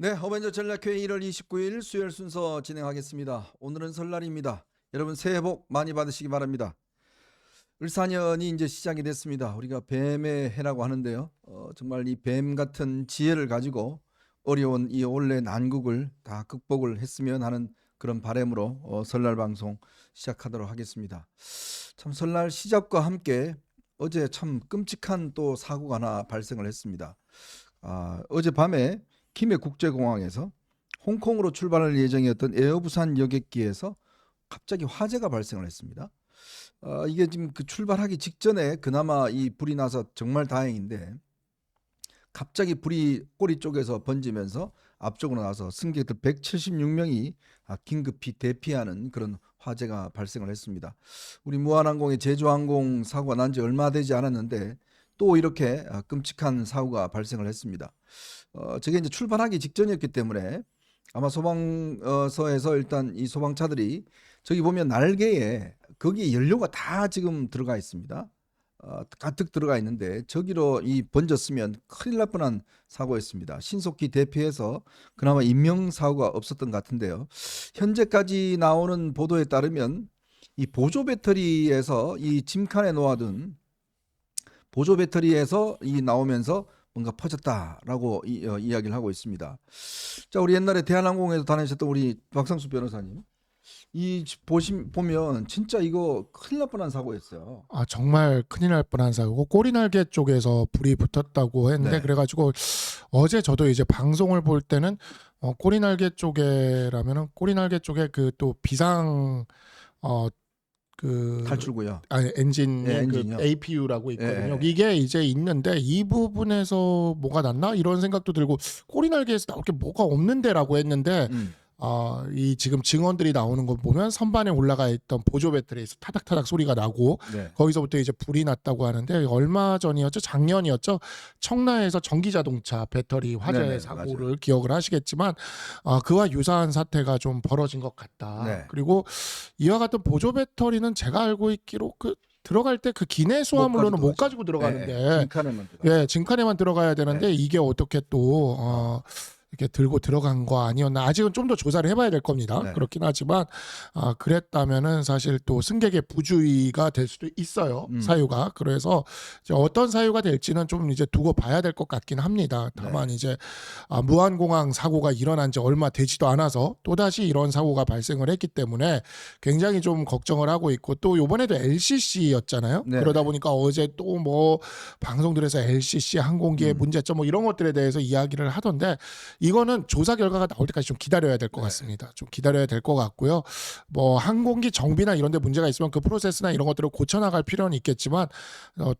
네, 어벤져 전략회 1월 29일 수요일 순서 진행하겠습니다. 오늘은 설날입니다. 여러분 새해 복 많이 받으시기 바랍니다. 을사년이 이제 시작이 됐습니다. 우리가 뱀의 해라고 하는데요. 정말 이 뱀 같은 지혜를 가지고 어려운 이 올해 난국을 다 극복을 했으면 하는 그런 바람으로 설날 방송 시작하도록 하겠습니다. 참 설날 시작과 함께 어제 참 끔찍한 또 사고가 하나 발생을 했습니다. 어젯밤에 김해 국제공항에서 홍콩으로 출발할 예정이었던 에어부산 여객기에서 갑자기 화재가 발생을 했습니다. 이게 지금 그 출발하기 직전에 그나마 이 불이 나서 정말 다행인데 갑자기 불이 꼬리 쪽에서 번지면서 앞쪽으로 나서 승객들 176명이 긴급히 대피하는 그런 화재가 발생을 했습니다. 우리 무한항공의 제주항공 사고가 난 지 얼마 되지 않았는데 또 이렇게 끔찍한 사고가 발생을 했습니다. 저게 이제 출발하기 직전이었기 때문에 아마 소방서에서 일단 이 소방차들이 저기 보면 날개에 거기 연료가 다 지금 들어가 있습니다. 가득 들어가 있는데 저기로 이 번졌으면 큰일 날 뻔한 사고였습니다. 신속히 대피해서 그나마 인명 사고가 없었던 것 같은데요. 현재까지 나오는 보도에 따르면 이 보조 배터리에서 이 짐칸에 놓아둔 보조 배터리에서 이 나오면서 뭔가 퍼졌다라고 이야기를 하고 있습니다. 자, 우리 옛날에 대한항공에서 다니셨던 우리 박상수 변호사님, 이 보면 진짜 이거 큰일 날 뻔한 사고였어요. 정말 큰일 날 뻔한 사고고 꼬리날개 쪽에서 불이 붙었다고 했는데 네. 그래가지고 어제 저도 이제 방송을 볼 때는 꼬리날개 쪽에라면은 꼬리날개 쪽에 그 또 비상 탈출구요. 엔진 예, 그 엔진이요. APU라고 있거든요. 예. 이게 이제 있는데 이 부분에서 뭐가 났나 이런 생각도 들고 꼬리날개에서 나올 게 뭐가 없는데라고 했는데 이 지금 증언들이 나오는 거 보면 선반에 올라가 있던 보조 배터리에서 타닥타닥 소리가 나고 네. 거기서부터 이제 불이 났다고 하는데 얼마 전이었죠? 작년이었죠? 청라에서 전기자동차 배터리 화재 네네, 사고를 맞아요. 기억을 하시겠지만 그와 유사한 사태가 좀 벌어진 것 같다. 네. 그리고 이와 같은 보조 배터리는 제가 알고 있기로 그 들어갈 때 그 기내 수화물로는 못 가지고 들어가는데 짐칸에만 들어가. 예, 짐칸에만 들어가야 되는데 이게 어떻게 또 이렇게 들고 들어간 거 아니었나 아직은 좀 더 조사를 해봐야 될 겁니다. 네. 그렇긴 하지만 그랬다면은 사실 또 승객의 부주의가 될 수도 있어요. 사유가. 그래서 이제 어떤 사유가 될지는 좀 이제 두고 봐야 될 것 같긴 합니다. 다만 이제 무한공항 사고가 일어난 지 얼마 되지도 않아서 또다시 이런 사고가 발생을 했기 때문에 굉장히 좀 걱정을 하고 있고 또 이번에도 LCC였잖아요. 네. 그러다 보니까 어제 또 뭐 방송들에서 LCC 항공기의 문제점 뭐 이런 것들에 대해서 이야기를 하던데 이거는 조사 결과가 나올 때까지 좀 기다려야 될 것 같습니다. 좀 기다려야 될 것 같고요. 뭐 항공기 정비나 이런 데 문제가 있으면 그 프로세스나 이런 것들을 고쳐나갈 필요는 있겠지만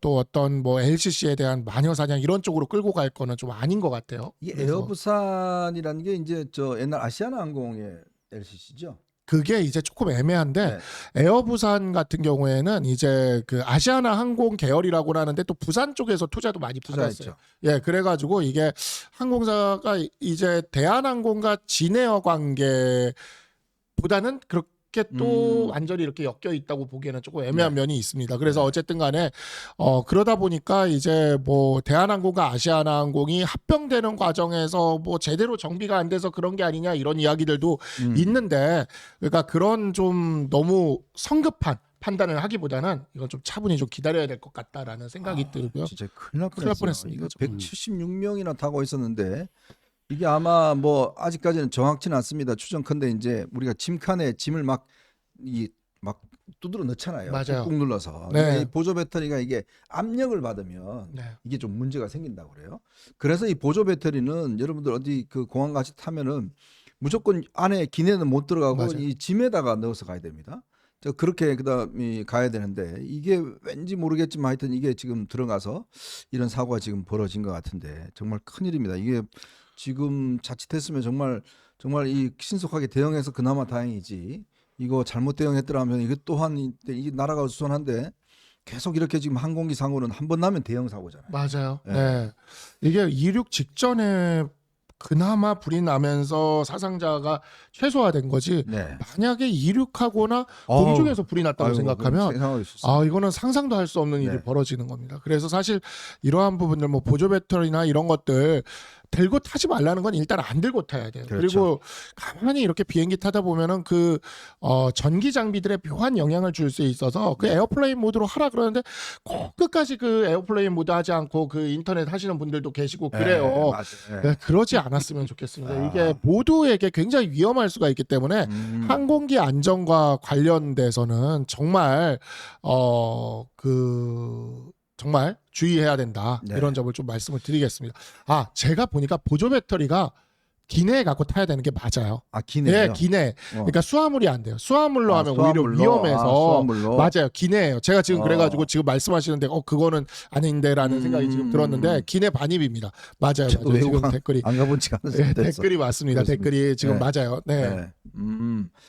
또 어떤 뭐 LCC에 대한 마녀사냥 이런 쪽으로 끌고 갈 거는 좀 아닌 것 같아요. 이 그래서 에어부산이라는 게 이제 저 옛날 아시아나항공의 LCC죠. 그게 이제 조금 애매한데 에어부산 같은 경우에는 이제 그 아시아나 항공 계열이라고 하는데 또 부산 쪽에서 투자도 많이 받았어요. 투자했죠. 예, 그래가지고 이게 항공사가 이제 대한항공과 진에어 관계보다는 그렇게 또 완전히 이렇게 엮여 있다고 보기에는 조금 애매한 면이 있습니다. 그래서 어쨌든 간에 그러다 보니까 이제 뭐 대한항공과 아시아나항공이 합병되는 과정에서 뭐 제대로 정비가 안 돼서 그런 게 아니냐 이런 이야기들도 있는데 그러니까 그런 좀 너무 성급한 판단을 하기보다는 이건 좀 차분히 좀 기다려야 될 것 같다라는 생각이 들고요. 진짜 큰일 날 큰일 날 뻔했어요. 이거 뻔했습니다. 176명이나 타고 있었는데 이게 아마 뭐 아직까지는 정확치는 않습니다. 추정컨대 이제 우리가 짐칸에 짐을 막 두드러 넣잖아요. 맞아요. 꾹꾹 눌러서. 네. 그러니까 이 보조 배터리가 이게 압력을 받으면 네. 이게 좀 문제가 생긴다고 그래요. 그래서 이 보조 배터리는 여러분들 어디 그 공항 같이 타면은 무조건 안에 기내는 못 들어가고 맞아요. 이 짐에다가 넣어서 가야 됩니다. 그렇게 그다음에 가야 되는데 이게 왠지 모르겠지만 하여튼 이게 지금 들어가서 이런 사고가 지금 벌어진 것 같은데 정말 큰일입니다. 이게 지금 자칫했으면 정말 이 신속하게 대응해서 그나마 다행이지. 이거 잘못 대응했더라면 이게 또한 이 나라가 우선한데 계속 이렇게 지금 항공기 사고는 한 번 나면 대형 사고잖아요. 맞아요. 네. 네. 이게 이륙 직전에 그나마 불이 나면서 사상자가 최소화된 거지. 네. 만약에 이륙하거나 공중에서 불이 났다고 생각하면 이거는 상상도 할 수 없는 일이 네. 벌어지는 겁니다. 그래서 사실 이러한 부분들 뭐 보조 배터리나 이런 것들 들고 타지 말라는 건 일단 안 들고 타야 돼요. 그렇죠. 그리고 가만히 이렇게 비행기 타다 보면은 그 전기 장비들의 묘한 영향을 줄 수 있어서 그 에어플레인 모드로 하라 그러는데 꼭 끝까지 그 에어플레인 모드 하지 않고 그 인터넷 하시는 분들도 계시고 그래요. 맞아요. 네, 그러지 않았으면 좋겠습니다. 아. 이게 모두에게 굉장히 위험할 수가 있기 때문에 항공기 안전과 관련돼서는 정말 정말 주의해야 된다. 네. 이런 점을 좀 말씀을 드리겠습니다. 제가 보니까 보조 배터리가 기내에 갖고 타야 되는 게 맞아요. 기내요. 네, 기내. 그러니까 수화물이 안 돼요. 수화물로 하면 수화물로? 오히려 위험해서. 수화물로? 맞아요. 기내예요. 제가 지금 어. 그래가지고 지금 말씀하시는데 그거는 아닌데라는 생각이 지금 들었는데 기내 반입입니다. 맞아요. 저도 맞아요. 지금 외국 댓글이 안 가본 지가 네, 않았어요. 댓글이 맞습니다. 그렇습니다. 댓글이 지금 네. 맞아요. 네. 네.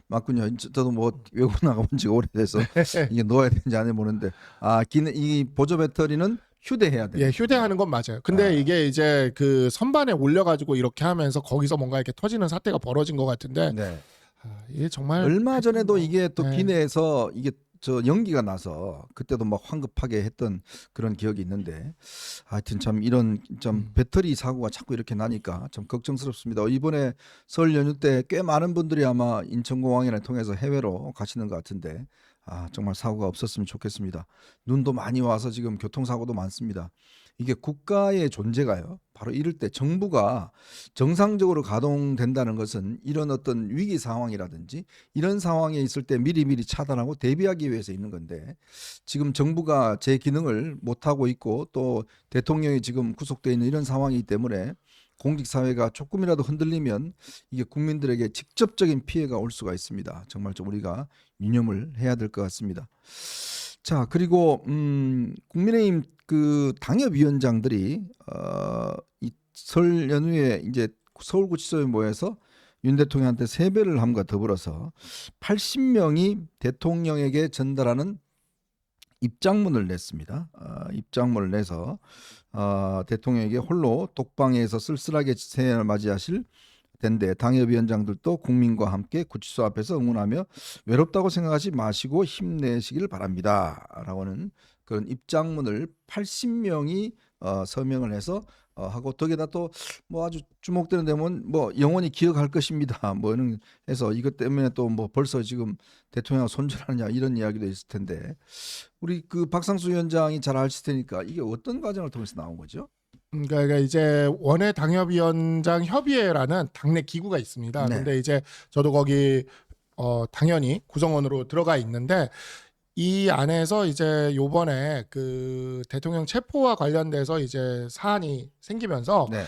맞군요. 저도 뭐 외국 나가본 지가 오래돼서 이게 넣어야 되는지 안 해보는데 기내 이 보조 배터리는 휴대해야 돼요. 예, 휴대하는 건 맞아요. 근데 이게 이제 그 선반에 올려가지고 이렇게 하면서 거기서 뭔가 이렇게 터지는 사태가 벌어진 것 같은데 네. 이게 정말 얼마 전에도 이게 또 네. 기내에서 이게 연기가 나서 그때도 막 황급하게 했던 그런 기억이 있는데 하여튼 참 이런 좀 배터리 사고가 자꾸 이렇게 나니까 좀 걱정스럽습니다. 이번에 설 연휴 때 꽤 많은 분들이 아마 인천공항이나 통해서 해외로 가시는 것 같은데 정말 사고가 없었으면 좋겠습니다. 눈도 많이 와서 지금 교통사고도 많습니다. 이게 국가의 존재가요. 바로 이럴 때 정부가 정상적으로 가동된다는 것은 이런 어떤 위기 상황이라든지 이런 상황에 있을 때 미리미리 차단하고 대비하기 위해서 있는 건데 지금 정부가 제 기능을 못하고 있고 또 대통령이 지금 구속되어 있는 이런 상황이기 때문에 공직사회가 조금이라도 흔들리면 이게 국민들에게 직접적인 피해가 올 수가 있습니다. 정말 좀 우리가 유념을 해야 될 것 같습니다. 자, 그리고 국민의힘 그 당협위원장들이 이 설 연휴에 이제 서울구치소에 모여서 윤 대통령한테 세배를 함과 더불어서 80명이 대통령에게 전달하는 입장문을 냈습니다. 입장문을 내서 대통령에게 홀로 독방에서 쓸쓸하게 새해를 맞이하실 텐데 당협위원장들도 국민과 함께 구치소 앞에서 응원하며 외롭다고 생각하지 마시고 힘내시길 바랍니다. 라고는 그런 입장문을 80명이 서명을 해서 하고 덕에다 또 뭐 아주 주목되는 데면 뭐 영원히 기억할 것입니다. 뭐 이런 해서 이것 때문에 또 뭐 벌써 지금 대통령 손절하느냐 이런 이야기도 있을 텐데 우리 그 박상수 위원장이 잘 아실 테니까 이게 어떤 과정을 통해서 나온 거죠? 그러니까 이제 원외 당협위원장 협의회라는 당내 기구가 있습니다. 네. 근데 이제 저도 거기 당연히 구성원으로 들어가 있는데 이 안에서 이제 요번에 그 대통령 체포와 관련돼서 이제 사안이 생기면서 네.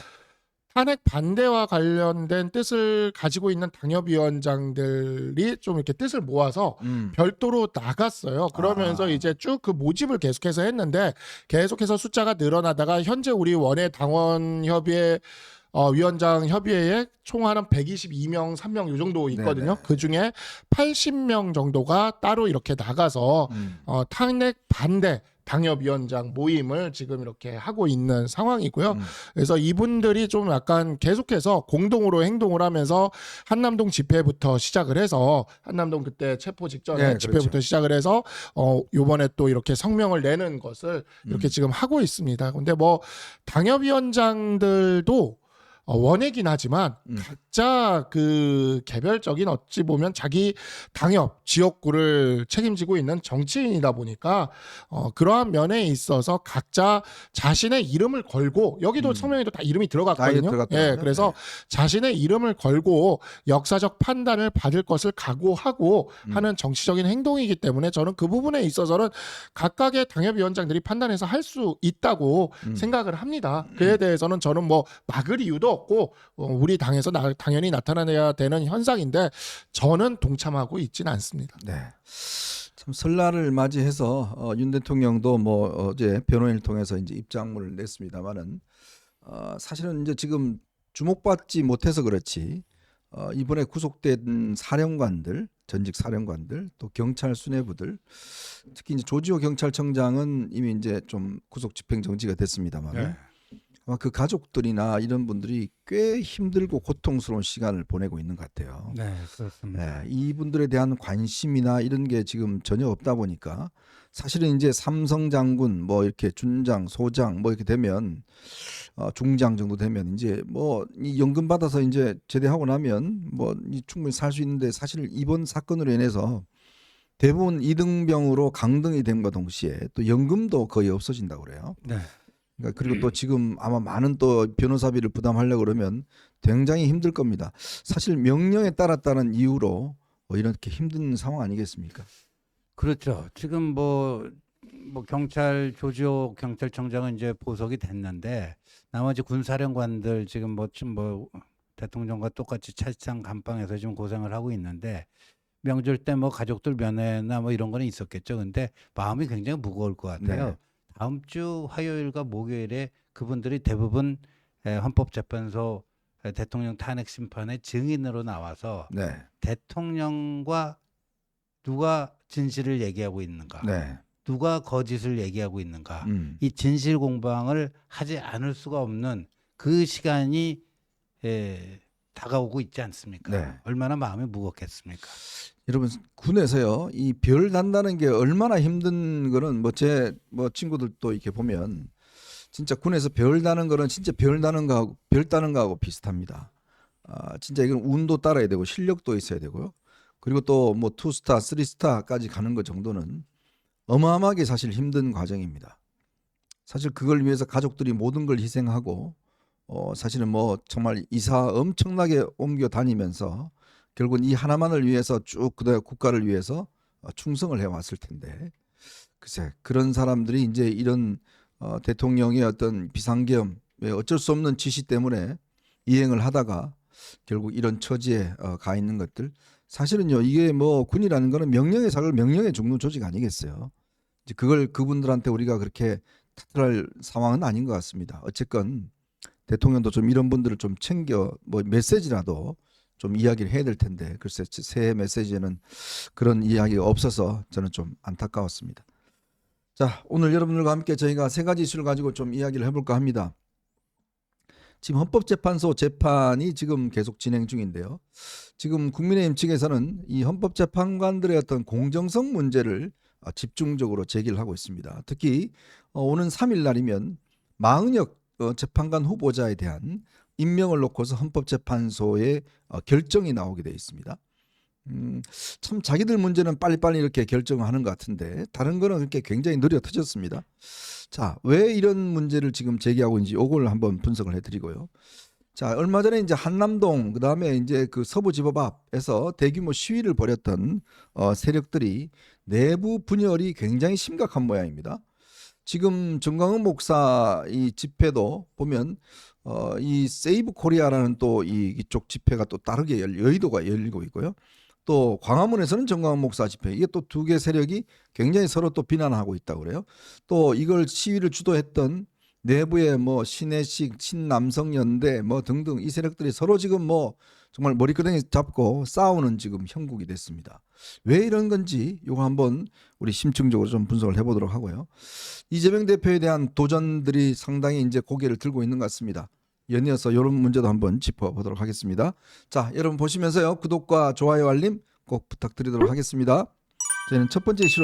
탄핵 반대와 관련된 뜻을 가지고 있는 당협위원장들이 좀 이렇게 뜻을 모아서 별도로 나갔어요. 그러면서 이제 쭉 그 모집을 계속해서 했는데 계속해서 숫자가 늘어나다가 현재 우리 원외 당원협의회 위원장 협의회에 총 한 122명, 3명 요 정도 있거든요. 네네. 그 중에 80명 정도가 따로 이렇게 나가서 탄핵 반대 당협위원장 모임을 지금 이렇게 하고 있는 상황이고요. 그래서 이분들이 좀 약간 계속해서 공동으로 행동을 하면서 한남동 집회부터 시작을 해서 한남동 그때 체포 직전에 네, 집회부터 그렇죠. 시작을 해서 요번에 또 이렇게 성명을 내는 것을 이렇게 지금 하고 있습니다. 근데 뭐 당협위원장들도 원외긴 하지만 각자 그 개별적인 어찌 보면 자기 당협 지역구를 책임지고 있는 정치인이다 보니까 그러한 면에 있어서 각자 자신의 이름을 걸고 여기도 성명에도 다 이름이 들어갔거든요. 들어갔더라고요. 예, 그래서 자신의 이름을 걸고 역사적 판단을 받을 것을 각오하고 하는 정치적인 행동이기 때문에 저는 그 부분에 있어서는 각각의 당협위원장들이 판단해서 할 수 있다고 생각을 합니다. 그에 대해서는 저는 뭐 막을 이유도 없고 우리 당에서 당연히 나타나야 되는 현상인데 저는 동참하고 있지는 않습니다. 네. 참 설날을 맞이해서 윤 대통령도 뭐 어제 변호인을 통해서 이제 입장문을 냈습니다만은 사실은 이제 지금 주목받지 못해서 그렇지 이번에 구속된 사령관들, 전직 사령관들, 또 경찰 수뇌부들, 특히 이제 조지호 경찰청장은 이미 이제 좀 구속 집행 정지가 됐습니다만. 아마 그 가족들이나 이런 분들이 꽤 힘들고 고통스러운 시간을 보내고 있는 것 같아요. 네, 그렇습니다. 이분들에 대한 관심이나 이런 게 지금 전혀 없다 보니까 사실은 이제 삼성 장군 뭐 이렇게 준장, 소장 뭐 이렇게 되면 중장 정도 되면 이제 뭐 이 연금 받아서 이제 제대하고 나면 뭐 충분히 살 수 있는데 사실 이번 사건으로 인해서 대부분 이등병으로 강등이 됨과 동시에 또 연금도 거의 없어진다고 그래요. 네. 그러니까 그리고 또 지금 아마 많은 또 변호사비를 부담하려고 그러면 굉장히 힘들 겁니다. 사실 명령에 따랐다는 이유로 이렇게 힘든 상황 아니겠습니까? 그렇죠. 지금 뭐 경찰 조지호 경찰청장은 이제 보석이 됐는데 나머지 군사령관들 지금 뭐 대통령과 똑같이 차장 감방에서 지금 고생을 하고 있는데 명절 때 뭐 가족들 면회나 뭐 이런 거는 있었겠죠. 근데 마음이 굉장히 무거울 것 같아요. 네. 다음 주 화요일과 목요일에 그분들이 대부분 헌법재판소 대통령 탄핵 심판의 증인으로 나와서 네, 대통령과 누가 진실을 얘기하고 있는가, 네, 누가 거짓을 얘기하고 있는가, 음, 이 진실 공방을 하지 않을 수가 없는 그 시간이 다가오고 있지 않습니까? 네. 얼마나 마음이 무겁겠습니까? 여러분 군에서요 이 별 단다는 게 얼마나 힘든 거는 뭐 제 친구들도 이렇게 보면 진짜 군에서 별 다는 거는 진짜 별 다는 거하고 비슷합니다. 진짜 이건 운도 따라야 되고 실력도 있어야 되고요. 그리고 또 뭐 투스타, 쓰리스타까지 가는 것 정도는 어마어마하게 사실 힘든 과정입니다. 사실 그걸 위해서 가족들이 모든 걸 희생하고 사실은 뭐 정말 이사 엄청나게 옮겨 다니면서 결국은 이 하나만을 위해서 쭉 그다음 국가를 위해서 충성을 해왔을 텐데 글쎄 그런 사람들이 이제 이런 대통령의 어떤 비상계엄 어쩔 수 없는 지시 때문에 이행을 하다가 결국 이런 처지에 가 있는 것들 사실은요 이게 뭐 군이라는 거는 명령에 살고 명령에 죽는 조직 아니겠어요. 이제 그걸 그분들한테 우리가 그렇게 탓할 상황은 아닌 것 같습니다. 어쨌건 대통령도 좀 이런 분들을 좀 챙겨 뭐 메시지라도 좀 이야기를 해야 될 텐데 글쎄 새해 메시지에는 그런 이야기가 없어서 저는 좀 안타까웠습니다. 자, 오늘 여러분들과 함께 저희가 세 가지 이슈를 가지고 좀 이야기를 해볼까 합니다. 지금 헌법재판소 재판이 지금 계속 진행 중인데요. 지금 국민의힘 측에서는 이 헌법재판관들의 어떤 공정성 문제를 집중적으로 제기를 하고 있습니다. 특히 오는 3일 날이면 마은혁 재판관 후보자에 대한 임명을 놓고서 헌법재판소에 결정이 나오게 되어 있습니다. 참 자기들 문제는 빨리빨리 이렇게 결정하는 것 같은데 다른 거는 그렇게 굉장히 느려 터졌습니다. 자, 왜 이런 문제를 지금 제기하고 있는지 이걸 한번 분석을 해드리고요. 자, 얼마 전에 이제 한남동 그다음에 이제 그 서부지법 앞에서 대규모 시위를 벌였던 세력들이 내부 분열이 굉장히 심각한 모양입니다. 지금 정광훈 목사 이 집회도 보면 이 세이브 코리아라는 또 이쪽 집회가 또 다르게 여의도가 열리고 있고요. 또 광화문에서는 정광훈 목사 집회 이게 또 두 개 세력이 굉장히 서로 또 비난하고 있다고 그래요. 또 이걸 시위를 주도했던 내부의 뭐 신혜식, 신남성연대 뭐 등등 이 세력들이 서로 지금 뭐 정말 머리끄댕이 잡고 싸우는 지금 형국이 됐습니다. 왜 이런 건지 이거 한번 우리 심층적으로 좀 분석을 해보도록 하고요. 이재명 대표에 대한 도전들이 상당히 이제 고개를 들고 있는 것 같습니다. 연이어서 이런 문제도 한번 짚어보도록 하겠습니다. 자, 여러분 보시면서요 구독과 좋아요 알림 꼭 부탁드리도록 하겠습니다. 저희는 첫 번째 이슈로